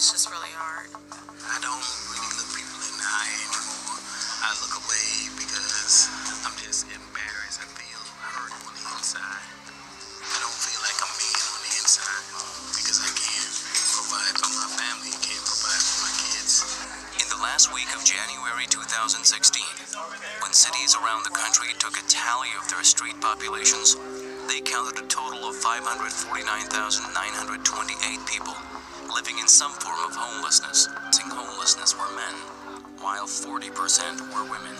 It's just really hard. I don't really look people in the eye anymore. I look away because I'm just embarrassed. I feel hurt on the inside. I don't feel like I'm being on the inside because I can't provide for my family, can't provide for my kids. In the last week of January 2016, when cities around the country took a tally of their street populations, they counted a total of 549,928 people living in some form of homelessness. Homelessness were men, while 40% were women.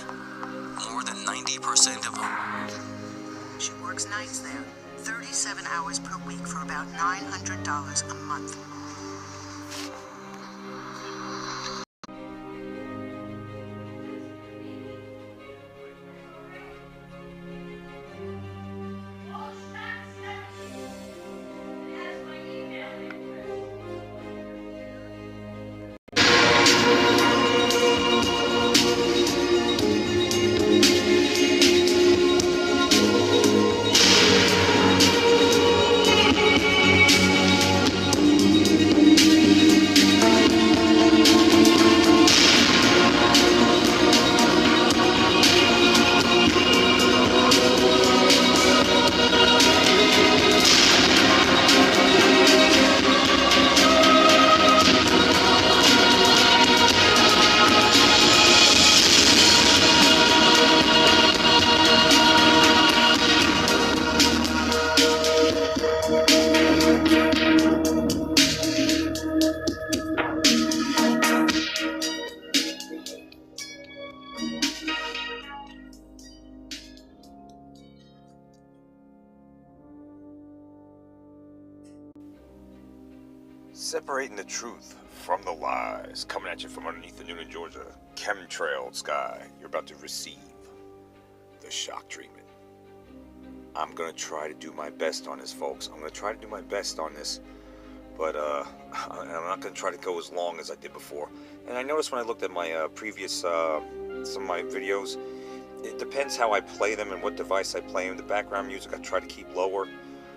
More than 90% of whom. She works nights there, 37 hours per week for about $900 a month. Separating the truth from the lies, coming at you from underneath the Newnan, Georgia chemtrailed sky. You're about to receive the shock treatment. I'm going to try to do my best on this, folks. I'm going to try to do my best on this, but I'm not going to try to go as long as I did before. And I noticed when I looked at my previous, some of my videos, it depends how I play them and what device I play them. The background music I try to keep lower,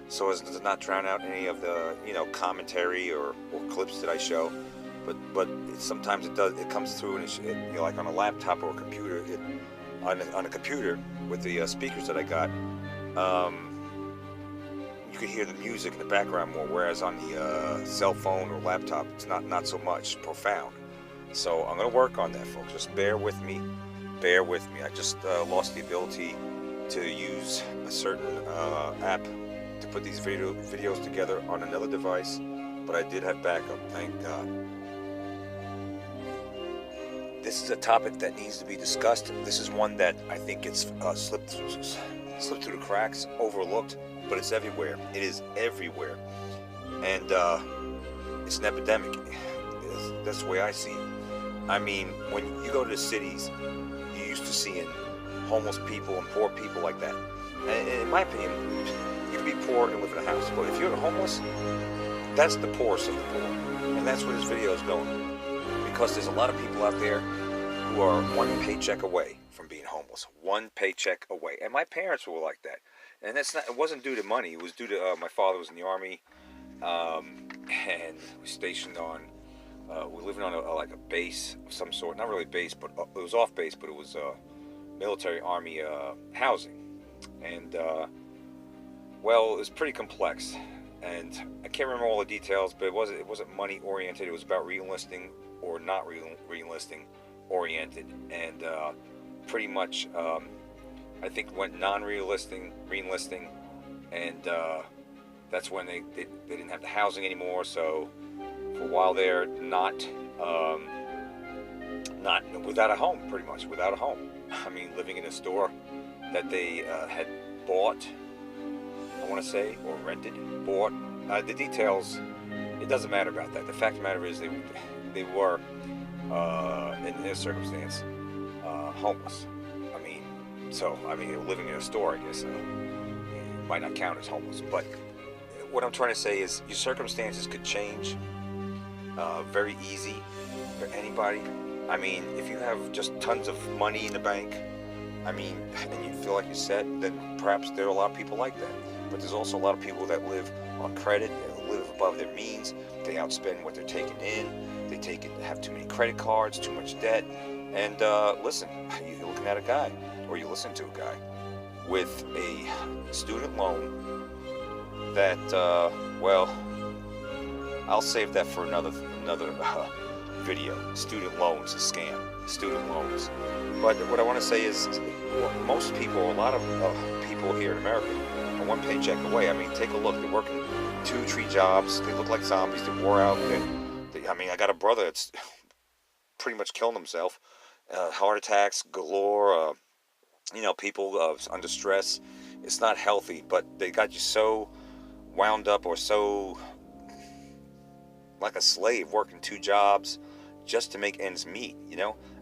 so as to not drown out any of the, commentary or clips that I show. But sometimes it comes through, and like on a laptop or a computer, on a computer with the speakers that I got, you can hear the music in the background more, whereas on the cell phone or laptop, it's not so much profound. So I'm going to work on that, folks. Just bear with me. Bear with me. I just lost the ability to use a certain app to put these videos together on another device, but I did have backup, thank God. This is a topic that needs to be discussed. This is one that I think gets slipped through the cracks, overlooked, but it's everywhere. It is everywhere, and it's an epidemic. That's the way I see it. I mean, when you go to the cities, you're used to seeing homeless people and poor people like that. And in my opinion, you can be poor and live in a house, but if you're homeless, that's the poorest of the poor. And that's where this video is going. Because there's a lot of people out there who are one paycheck away from being homeless. One paycheck away. And my parents were like that. And it wasn't due to money. It was due to my father was in the Army, and was stationed on, we were living on a base of some sort. Not really a base, but it was off base, but it was military Army housing. And well, it was pretty complex, and I can't remember all the details, but it wasn't money oriented. It was about re-enlisting or not re-enlisting oriented, and pretty much I think went non-re-enlisting, and that's when they didn't have the housing anymore. So for a while there, not without a home, pretty much without a home. I mean, living in a store that they had bought, I want to say, or rented, bought. The details, it doesn't matter about that. The fact of the matter is they were, in this circumstance, homeless. I mean, living in a store, I guess, might not count as homeless. But what I'm trying to say is your circumstances could change very easy for anybody. I mean, if you have just tons of money in the bank, and you feel like you're set, then perhaps there are a lot of people like that. But there's also a lot of people that live on credit, live above their means, they outspend what they're taking in, They have too many credit cards, too much debt. And listen, you're looking at a guy, or you listen to a guy with a student loan that, well, I'll save that for another video. Student loans, a scam. Student loans. But what I want to say is, most people, a lot of people here in America, are one paycheck away. I mean, take a look. They're working 2-3 jobs. They look like zombies. They wore out. I mean, I got a brother that's pretty much killing himself. Heart attacks galore. People under stress. It's not healthy, but they got you so wound up, or so like a slave, working 2 jobs just to make ends meet,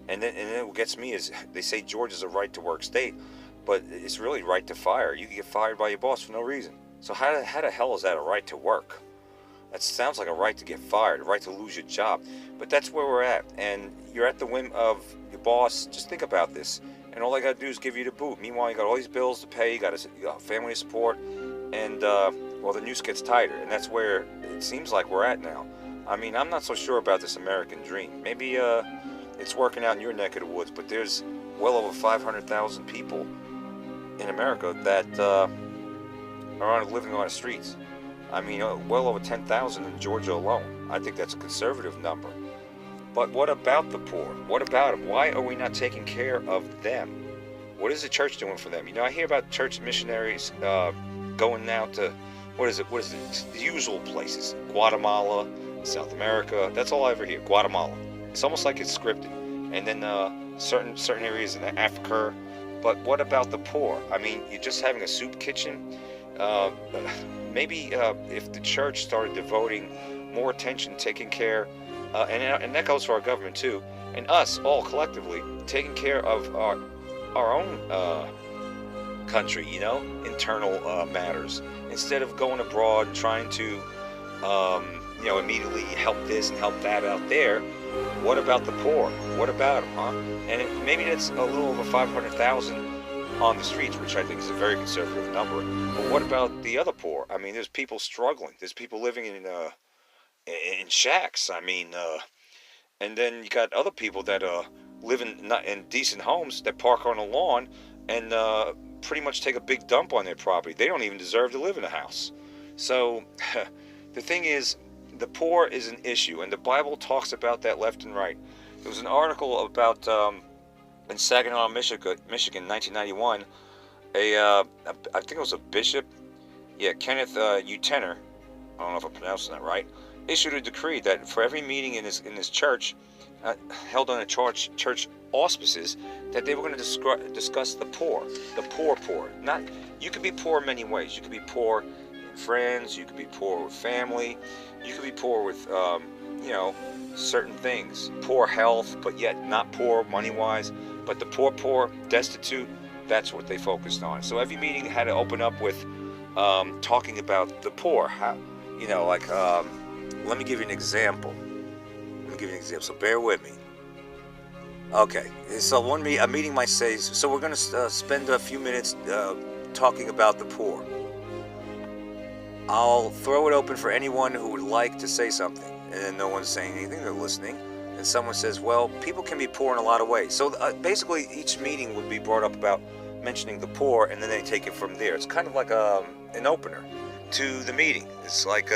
And then what gets me is, they say Georgia's a right to work state, but it's really right to fire. You can get fired by your boss for no reason. So how the hell is that a right to work? That sounds like a right to get fired, a right to lose your job. But that's where we're at, and you're at the whim of your boss. Just think about this, and all they got to do is give you the boot. Meanwhile, you got all these bills to pay, you got family to support, and the noose gets tighter, and that's where it seems like we're at now. I mean, I'm not so sure about this American dream. Maybe it's working out in your neck of the woods, but there's well over 500,000 people in America that are living on the streets. I mean, well over 10,000 in Georgia alone. I think that's a conservative number. But what about the poor? What about them? Why are we not taking care of them? What is the church doing for them? I hear about church missionaries going now to, what is it, the usual places. Guatemala, South America, that's all I ever hear, Guatemala. It's almost like it's scripted. And then certain areas in Africa. But what about the poor? I mean, you're just having a soup kitchen. Maybe if the church started devoting more attention, taking care, and that goes for our government too, and us all collectively, taking care of our own country, internal matters, instead of going abroad and trying to immediately help this and help that out there. What about the poor? What about them, huh? And maybe that's a little over 500,000 on the streets, which I think is a very conservative number. But what about the other poor? I mean, there's people struggling. There's people living in shacks. I mean, and then you got other people that live in decent homes that park on a lawn and pretty much take a big dump on their property. They don't even deserve to live in a house. So the thing is, the poor is an issue, and the Bible talks about that left and right. There was an article about in Saginaw, Michigan, 1991. I think it was a bishop, Kenneth Utener, I don't know if I'm pronouncing that right, issued a decree that for every meeting in his church, held on a church auspices, that they were going to discuss the poor. Not, you could be poor in many ways. You could be poor in friends. You could be poor with family. You could be poor with, certain things. Poor health, but yet not poor money-wise. But the poor, destitute, that's what they focused on. So every meeting had to open up with talking about the poor. How, let me give you an example. So bear with me. Okay, so a meeting might say, so we're going to spend a few minutes talking about the poor. I'll throw it open for anyone who would like to say something. And then no one's saying anything, they're listening. And someone says, well, people can be poor in a lot of ways. So basically each meeting would be brought up about mentioning the poor, and then they take it from there. It's kind of like an opener to the meeting. It's like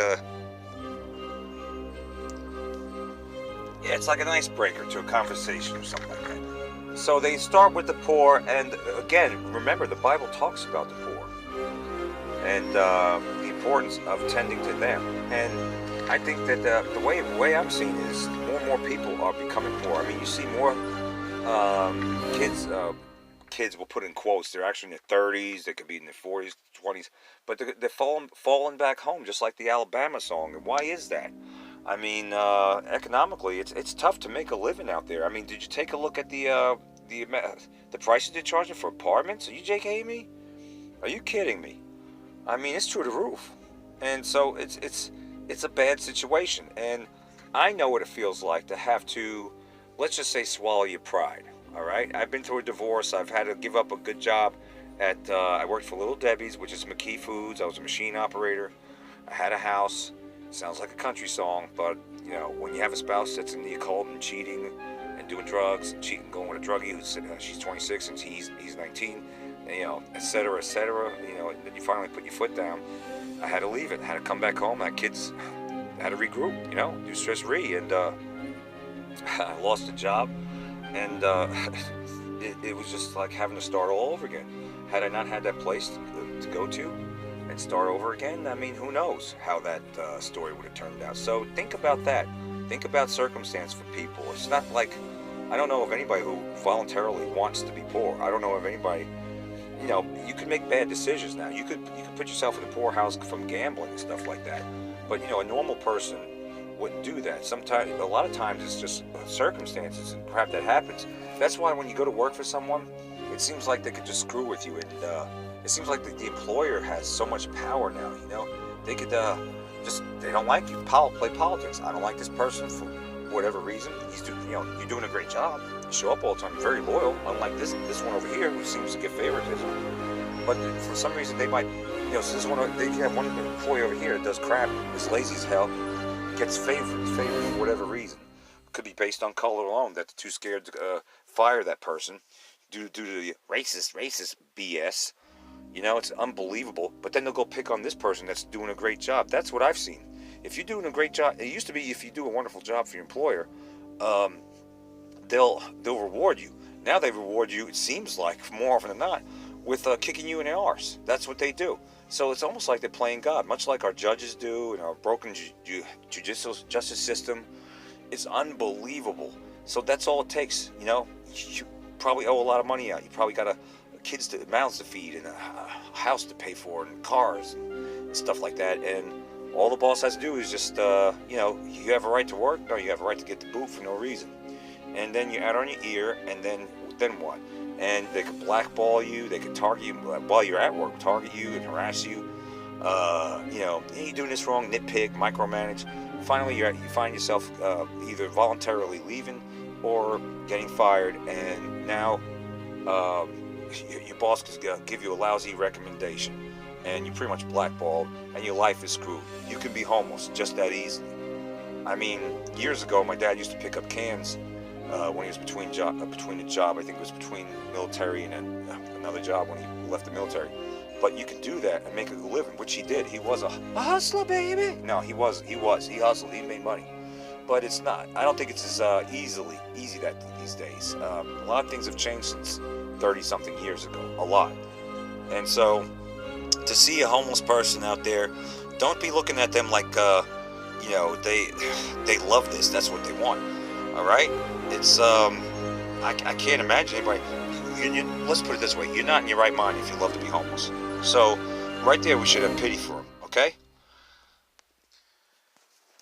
it's like an icebreaker to a conversation or something like that. So they start with the poor, and again, remember, the Bible talks about the poor and the importance of tending to them. And I think that the way I'm seeing it is more and more people are becoming poor. I mean, you see more kids will put in quotes, they're actually in their 30s, they could be in their 40s, 20s, but they're falling back home, just like the Alabama song. And why is that? I mean, economically, it's tough to make a living out there. I mean, did you take a look at the prices they're charging for apartments? Are you JKing me? Are you kidding me? I mean, it's through the roof. And so it's a bad situation. And I know what it feels like to have to, let's just say, swallow your pride. All right? I've been through a divorce. I've had to give up a good job at, I worked for Little Debbie's, which is McKee Foods. I was a machine operator. I had a house. Sounds like a country song, but, You know, when you have a spouse that's in the occult and cheating and doing drugs and cheating, going with a druggie who's she's 26 and he's 19, and, you know, et cetera, you know, and then you finally put your foot down. I had to leave it. I had to come back home. I had kids. I had to regroup. You know, do stress and I lost a job, and it was just like having to start all over again. Had I not had that place to go to and start over again, I mean, who knows how that story would have turned out. So think about that. Think about circumstance for people. It's not like, I don't know of anybody who voluntarily wants to be poor. I don't know of anybody, you know, you could make bad decisions now. You could put yourself in a poorhouse from gambling and stuff like that. But, you know, a normal person wouldn't do that. Sometimes, a lot of times it's just circumstances and crap that happens. That's why when you go to work for someone, it seems like they could just screw with you, and it seems like the employer has so much power now. You know, they could they don't like you. Play politics. I don't like this person for whatever reason. You're doing a great job. You show up all the time. You're very loyal. Unlike this one over here, who seems to get favoritism. But for some reason, they might, you know, so they have one employee over here that does crap, is lazy as hell, gets favored for whatever reason. Could be based on color alone, that they're too scared to fire that person due to the racist BS. You know, it's unbelievable. But then they'll go pick on this person that's doing a great job. That's what I've seen. If you're doing a great job, it used to be if you do a wonderful job for your employer, they'll reward you. Now they reward you, it seems like, more often than not, with kicking you in the arse. That's what they do. So it's almost like they're playing God, much like our judges do and our broken judicial justice system. It's unbelievable. So that's all it takes. You know, you probably owe a lot of money out. You probably got mouths to feed and a house to pay for and cars and stuff like that. And all the boss has to do is just, you know, you have a right to work. No, you have a right to get the boot for no reason. And then you add on your ear, and then what? And they could blackball you. They could target you while you're at work, target you and harass you. You know, you're doing this wrong, nitpick, micromanage. Finally, you find yourself either voluntarily leaving or getting fired, and now your boss could give you a lousy recommendation, and you're pretty much blackballed, and your life is screwed. You can be homeless just that easy. I mean, years ago, my dad used to pick up cans when he was between a job. I think it was between military and another job when he left the military. But you could do that and make a living, which he did. He was a hustler, baby. No, he was. He hustled. He made money. But it's not. I don't think it's as easy these days. A lot of things have changed since 30-something years ago. A lot. And so, to see a homeless person out there, don't be looking at them like, you know, they love this. That's what they want. All right? It's, I can't imagine anybody. Let's put it this way. You're not in your right mind if you love to be homeless. So, right there, we should have pity for him, okay?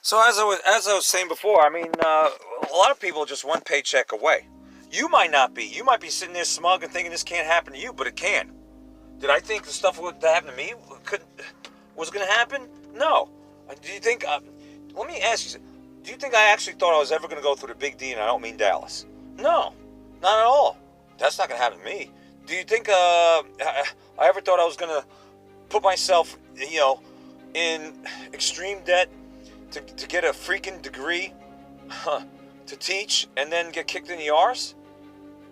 So, as I was saying before, I mean, a lot of people are just one paycheck away. You might not be. You might be sitting there smug and thinking this can't happen to you, but it can. Did I think the stuff that happened to me was going to happen? No. Do you think, let me ask you, do you think I actually thought I was ever going to go through the Big D, and I don't mean Dallas? No, not at all. That's not going to happen to me. Do you think I ever thought I was going to put myself, you know, in extreme debt to get a freaking degree to teach and then get kicked in the arse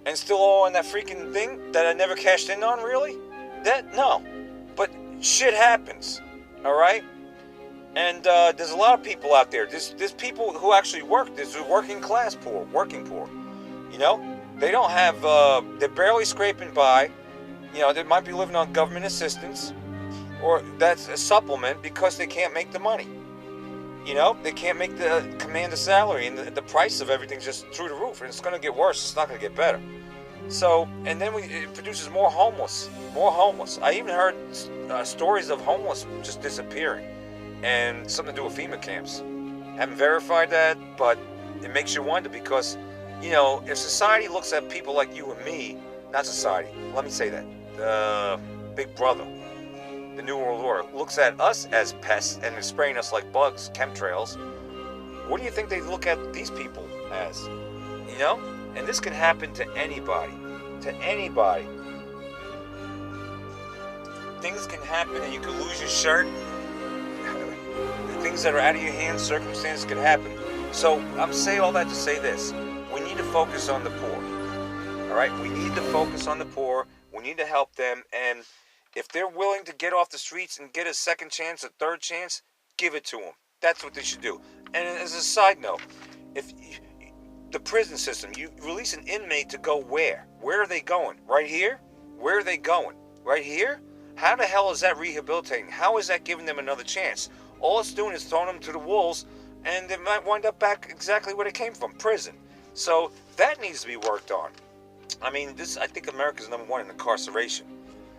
and still owe on that freaking thing that I never cashed in on, really? No. But shit happens, all right? And there's a lot of people out there. There's people who actually work. There's working class poor, working poor, you know? They don't have, they're barely scraping by. You know, they might be living on government assistance, or that's a supplement because they can't make the money. You know, they can't command a salary, and the price of everything's just through the roof, and it's going to get worse. It's not going to get better. So, and then it produces more homeless. I even heard stories of homeless just disappearing, and something to do with FEMA camps. Haven't verified that, but it makes you wonder because, you know, if society looks at people like you and me, not society, let me say that, Big Brother, the New World Order, looks at us as pests and is spraying us like bugs, chemtrails, what do you think they look at these people as? You know? And this can happen to anybody. Things can happen and you can lose your shirt. Things that are out of your hands, circumstances can happen. So I'm saying all that to say this. We need to focus on the poor. All right? We need to focus on the poor. We need to help them. And if they're willing to get off the streets and get a second chance, a third chance, give it to them. That's what they should do. And as a side note, if the prison system, you release an inmate to go where? Where are they going? Right here? Where are they going? Right here? How the hell is that rehabilitating? How is that giving them another chance? All it's doing is throwing them to the wolves, and they might wind up back exactly where they came from, prison. So that needs to be worked on. I mean, I think America's #1 in incarceration.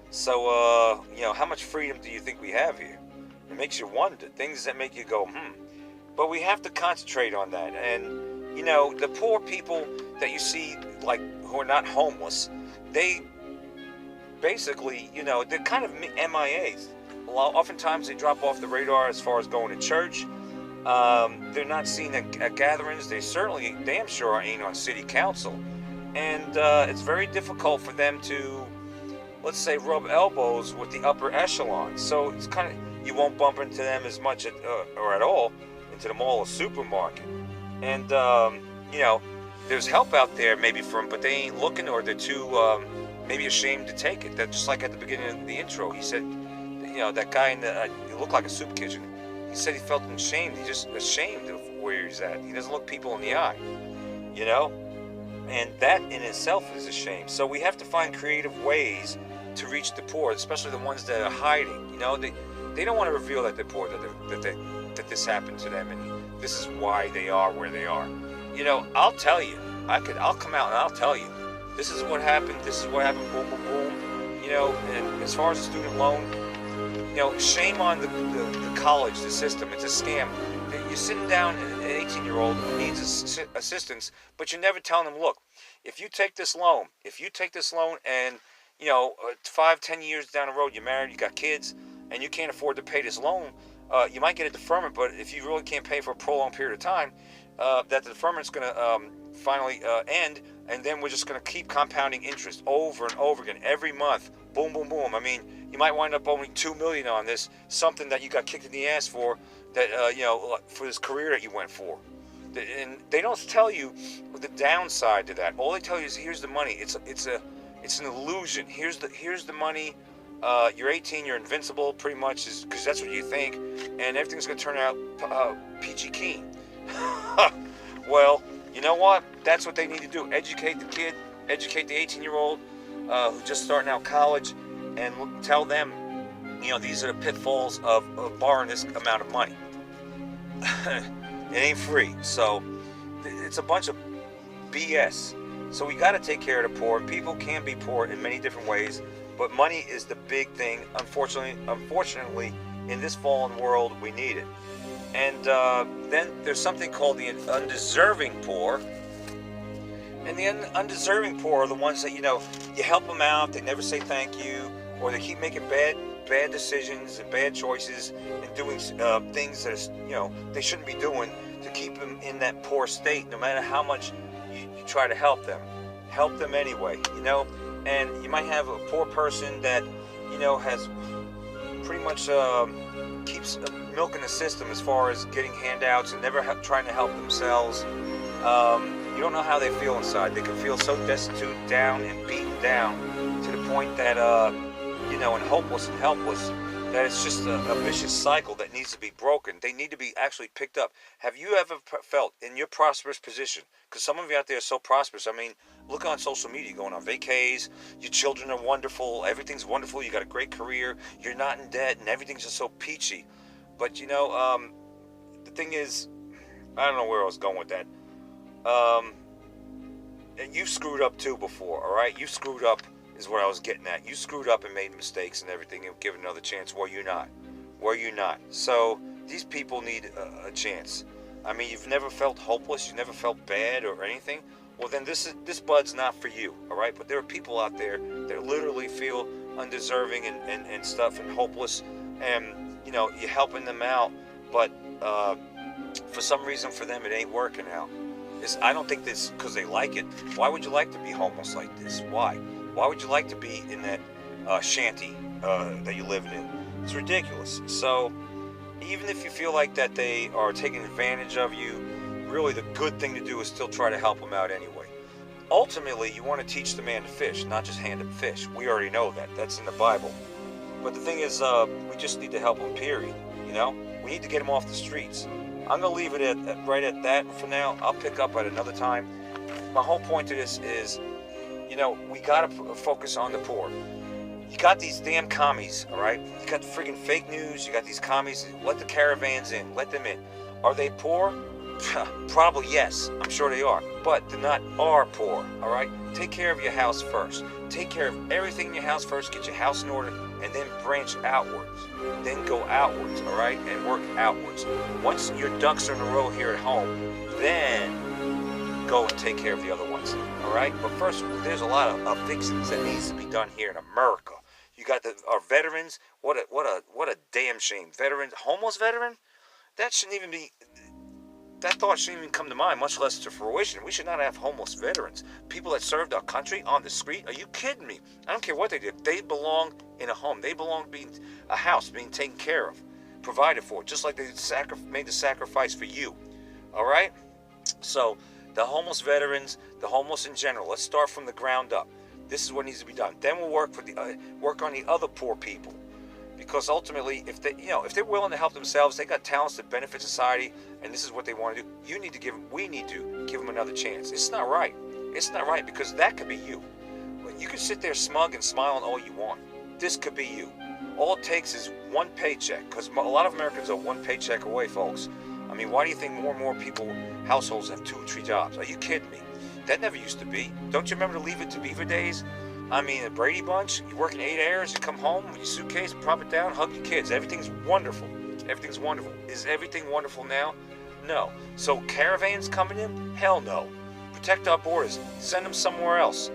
So, how much freedom do you think we have here? It makes you wonder. Things that make you go, But we have to concentrate on that. And, the poor people that you see, like, who are not homeless, they basically, they're kind of MIAs. Oftentimes they drop off the radar as far as going to church. They're not seen at gatherings. They certainly, damn sure, ain't on city council. And it's very difficult for them to, let's say, rub elbows with the upper echelon. So it's kind of, you won't bump into them as much or at all into the mall or supermarket. And, there's help out there maybe for them, but they ain't looking, or they're too maybe ashamed to take it. That just like at the beginning of the intro, he said, that guy he looked like a soup kitchen. He said he felt ashamed. He's just ashamed of where he's at. He doesn't look people in the eye, and that in itself is a shame. So we have to find creative ways to reach the poor, especially the ones that are hiding. They don't want to reveal that they're poor, that this happened to them, and this is why they are where they are. I'll tell you. I'll come out and I'll tell you. This is what happened. This is what happened. Boom, boom, boom. And as far as the student loan, shame on the college, the system. It's a scam. You're sitting down an 18-year-old who needs assistance, but you're never telling them, look, if you take this loan and, 5-10 years down the road, you're married, you got kids, and you can't afford to pay this loan, you might get a deferment, but if you really can't pay for a prolonged period of time, that the deferment's going to finally end, and then we're just going to keep compounding interest over and over again every month. Boom, boom, boom. I mean, you might wind up owing $2 million on this, something that you got kicked in the ass for, that for this career that you went for. And they don't tell you the downside to that. All they tell you is, here's the money. It's an illusion. Here's the money. You're 18. You're invincible, pretty much, because that's what you think, and everything's going to turn out peachy keen. Well, you know what? That's what they need to do. Educate the kid, educate the 18-year-old who's just starting out college, and tell them, these are the pitfalls of borrowing this amount of money. It ain't free. So it's a bunch of BS. So we got to take care of the poor. People can be poor in many different ways, but money is the big thing. Unfortunately, in this fallen world, we need it. And then there's something called the undeserving poor. And the undeserving poor are the ones that, you help them out, they never say thank you, or they keep making bad decisions and bad choices and doing things that, they shouldn't be doing to keep them in that poor state, no matter how much you try to help them. Help them anyway, And you might have a poor person that, has pretty much keeps milking the system as far as getting handouts and never trying to help themselves. You don't know how they feel inside. They can feel so destitute, down, and beaten down to the point that, and hopeless and helpless, that it's just a vicious cycle that needs to be broken. They need to be actually picked up. Have you ever felt in your prosperous position? Because some of you out there are so prosperous. I mean, look on social media, going on vacays, your children are wonderful, everything's wonderful, you got a great career, you're not in debt, and everything's just so peachy. But, the thing is, I don't know where I was going with that. And you screwed up too before, all right? You screwed up is what I was getting at. You screwed up and made mistakes and everything and give another chance. Were you not? Were you not? So these people need a chance. I mean, you've never felt hopeless, you've never felt bad or anything. Well, then this bud's not for you, all right? But there are people out there that literally feel undeserving and stuff and hopeless, and you're helping them out, but for some reason for them it ain't working out. I don't think this because they like it. Why would you like to be homeless like this? Why would you like to be in that shanty that you're living in? It's ridiculous. So even if you feel like that they are taking advantage of you, really the good thing to do is still try to help them out anyway. Ultimately, you want to teach the man to fish, not just hand him fish. We already know that. That's in the Bible. But the thing is, we just need to help him, period. You know? We need to get him off the streets. I'm going to leave it right at that for now. I'll pick up at another time. My whole point to this is, you know, we got to focus on the poor. You got these damn commies, all right? You got friggin' fake news. You got these commies. Let the caravans in. Let them in. Are they poor? Probably yes. I'm sure they are. But they're not our poor, all right? Take care of your house first. Take care of everything in your house first. Get your house in order. And then branch outwards. Then go outwards, all right? And work outwards. Once your ducks are in a row here at home, then go and take care of the other ones, all right? But first, there's a lot of fixings that needs to be done here in America. You got our veterans. What a damn shame. Veterans, homeless veteran. That shouldn't even be. That thought shouldn't even come to mind, much less to fruition. We should not have homeless veterans. People that served our country on the street. Are you kidding me? I don't care what they did. They belong in a home. They belong to being a house, being taken care of, provided for, just like they made the sacrifice for you. All right? So, the homeless veterans, the homeless in general, let's start from the ground up. This is what needs to be done. Then we'll work on the other poor people. Because ultimately, if they're willing to help themselves, they got talents that benefit society, and this is what they want to do. We need to give them another chance. It's not right. It's not right, because that could be you. You can sit there smug and smiling all you want. This could be you. All it takes is one paycheck, because a lot of Americans are one paycheck away, folks. I mean, why do you think more and more households have 2 or 3 jobs? Are you kidding me? That never used to be. Don't you remember the Leave It to Beaver days? I mean, the Brady Bunch, you work in 8 hours, you come home with your suitcase, prop it down, hug your kids. Everything's wonderful. Everything's wonderful. Is everything wonderful now? No. So caravans coming in? Hell no. Protect our borders. Send them somewhere else.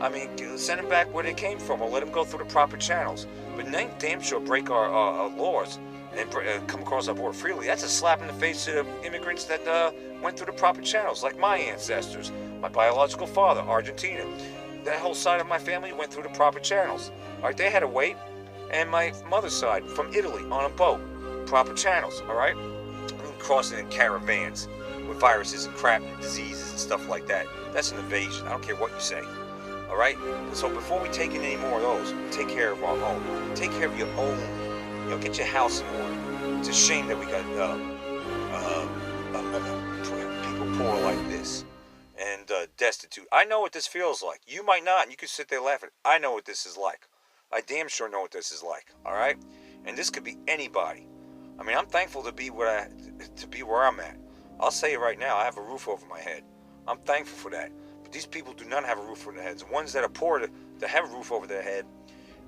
I mean, send them back where they came from, or let them go through the proper channels. But damn sure break our laws and come across our border freely. That's a slap in the face to the immigrants that went through the proper channels, like my ancestors. My biological father, Argentina. That whole side of my family went through the proper channels. All right, they had to wait. And my mother's side, from Italy, on a boat, proper channels, all right? Crossing in caravans with viruses and crap and diseases and stuff like that. That's an invasion. I don't care what you say, all right? So before we take in any more of those, take care of our own. Take care of your own. You know, get your house in order. It's a shame that we got people poor like this. And destitute. I know what this feels like. You might not, and you can sit there laughing. I know what this is like. I damn sure know what this is like. All right, and this could be anybody. I mean, I'm thankful to be where I'm at. I'll say it right now. I have a roof over my head. I'm thankful for that. But these people do not have a roof over their heads. The ones that are poor that have a roof over their head,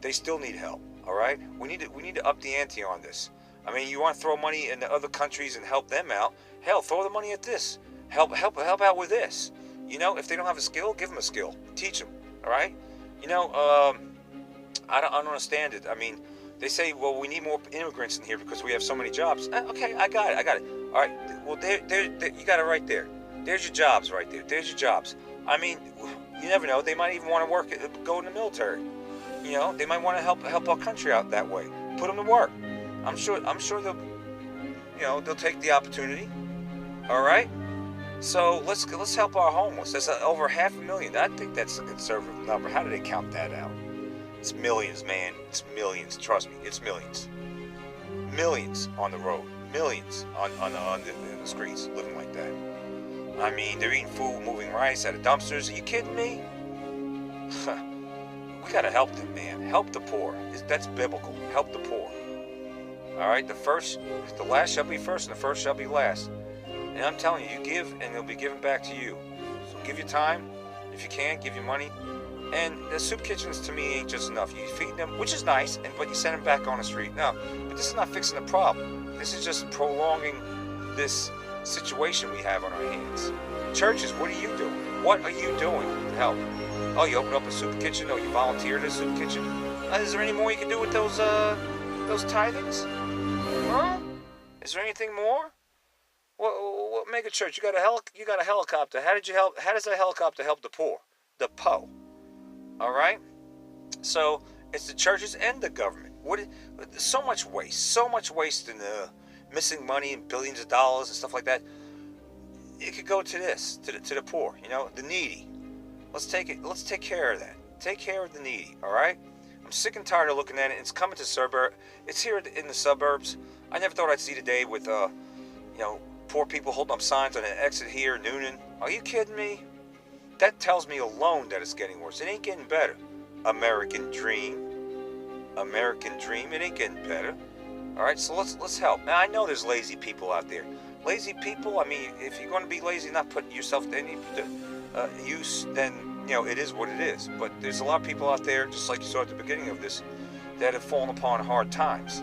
they still need help. All right, we need to up the ante on this. I mean, you want to throw money into other countries and help them out? Hell, throw the money at this. Help out with this. You know, if they don't have a skill, give them a skill. Teach them, all right? You know, I don't understand it. I mean, they say, well, we need more immigrants in here because we have so many jobs. Okay, I got it. All right, well, there, you got it right there. There's your jobs right there. There's your jobs. I mean, you never know. They might even want to go in the military. You know, they might want to help our country out that way. Put them to work. I'm sure they'll take the opportunity. All right. So let's help our homeless. There's over 500,000. I think that's a conservative number. How do they count that out? It's millions, man. It's millions. Trust me, it's millions. Millions on the road. Millions in the streets living like that. I mean, they're eating food, moving rice out of dumpsters. Are you kidding me? We gotta help them, man. Help the poor. That's biblical. Help the poor. All right. The last shall be first, and the first shall be last. And I'm telling you, you give, and it'll be given back to you. So give your time, if you can, give your money. And the soup kitchens, to me, ain't just enough. You feed them, which is nice, but you send them back on the street. No, but this is not fixing the problem. This is just prolonging this situation we have on our hands. Churches, what are you doing? What are you doing to help? Oh, you open up a soup kitchen? Oh, you volunteer at a soup kitchen? Is there any more you can do with those tithings? Huh? Is there anything more? What mega church? You got a helicopter. How does that helicopter help the poor? The po. All right? So it's the churches and the government. So much waste in the missing money and billions of dollars and stuff like that. it could go to this, to the poor, you know, the needy. Let's take care of that. Take care of the needy, all right? I'm sick and tired of looking at it. It's coming to suburb. It's here in the suburbs. I never thought I'd see the day with, you know, poor people holding up signs on an exit here, Noonan. Are you kidding me? That tells me alone that it's getting worse. It ain't getting better. American dream. American dream. It ain't getting better. All right, so let's help. Now, I know there's lazy people out there. Lazy people, I mean, if you're going to be lazy, not put yourself to any use, then, you know, it is what it is. But there's a lot of people out there, just like you saw at the beginning of this, that have fallen upon hard times.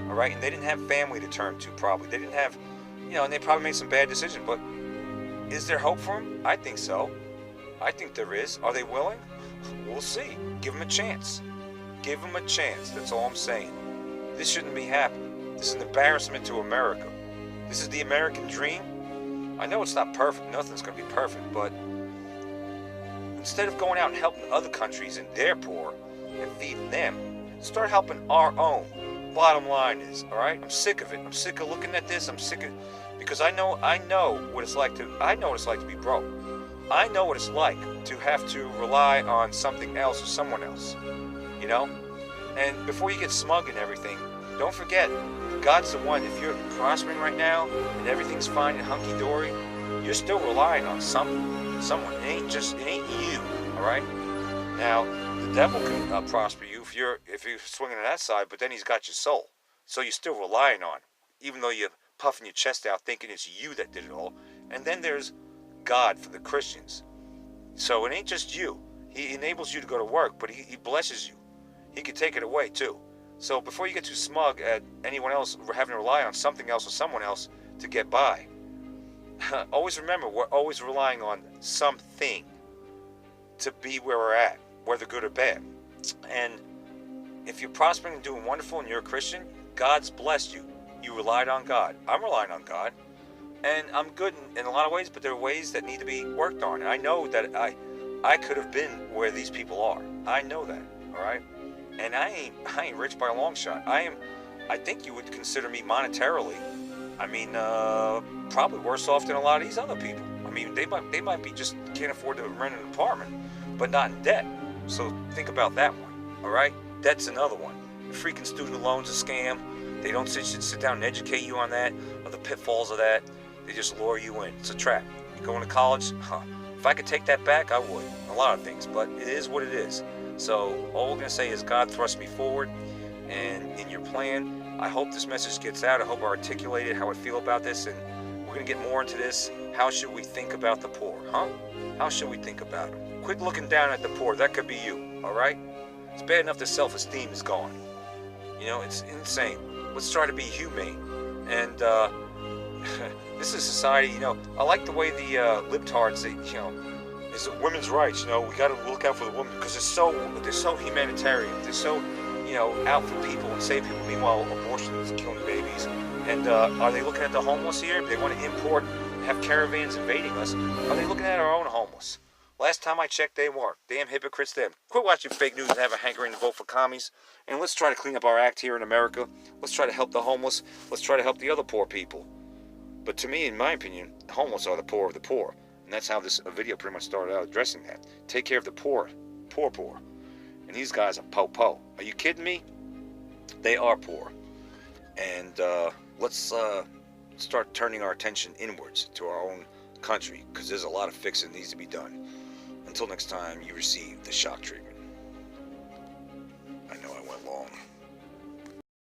All right, and they didn't have family to turn to, probably. They didn't have, you know, and they probably made some bad decisions. But is there hope for them? I think so. I think there is. Are they willing? We'll see. Give them a chance. Give them a chance. That's all I'm saying. This shouldn't be happening. This is an embarrassment to America. This is the American dream. I know it's not perfect. Nothing's going to be perfect. But instead of going out and helping other countries and their poor and feeding them, start helping our own. Bottom line is, all right, I'm sick of it. I'm sick of looking at this. I'm sick of, because I know what it's like to be broke. I know what it's like to have to rely on something else or someone else, you know? And before you get smug and everything, don't forget, God's the one. If you're prospering right now and everything's fine and hunky-dory, you're still relying on someone. It ain't you, all right? Now, the devil can prosper you if you're swinging on that side, but then he's got your soul. So you're still relying on, even though you're puffing your chest out thinking it's you that did it all. And then there's God for the Christians. So it ain't just you. He enables you to go to work, but he blesses you. He can take it away too. So before you get too smug at anyone else having to rely on something else or someone else to get by, always remember, we're always relying on something to be where we're at, whether good or bad. And if you're prospering and doing wonderful and you're a Christian, God's blessed you. You relied on God. I'm relying on God. And I'm good in a lot of ways, but there are ways that need to be worked on. And I know that I could have been where these people are. I know that, all right? And I ain't rich by a long shot. I think you would consider me monetarily, I mean, probably worse off than a lot of these other people. I mean, they might be just can't afford to rent an apartment, but not in debt. So think about that one, all right? Debt's another one. The freaking student loan's a scam. They don't sit down and educate you on that, or the pitfalls of that. They just lure you in. It's a trap. You're going to college? If I could take that back, I would. A lot of things, but it is what it is. So all we're going to say is God thrust me forward, and in your plan, I hope this message gets out. I hope I articulated how I feel about this, and we're going to get more into this. How should we think about the poor, huh? How should we think about them? Quit looking down at the poor. That could be you, all right? It's bad enough that self-esteem is gone. You know, it's insane. Let's try to be humane. And this is society, you know, I like the way the libtards, you know, is women's rights, you know, we got to look out for the women because they're so humanitarian. They're so, you know, out for people and save people. Meanwhile, abortion is killing babies. And are they looking at the homeless here? If they want to import, have caravans invading us, are they looking at our own homeless? Last time I checked, they weren't. Damn hypocrites, them. Quit watching fake news and have a hankering to vote for commies. And let's try to clean up our act here in America. Let's try to help the homeless. Let's try to help the other poor people. But to me, in my opinion, the homeless are the poor of the poor. And that's how this video pretty much started out addressing that. Take care of the poor. Poor. And these guys are po-po. Are you kidding me? They are poor. And let's start turning our attention inwards to our own country, because there's a lot of fixing that needs to be done. Until next time, you receive the shock treatment.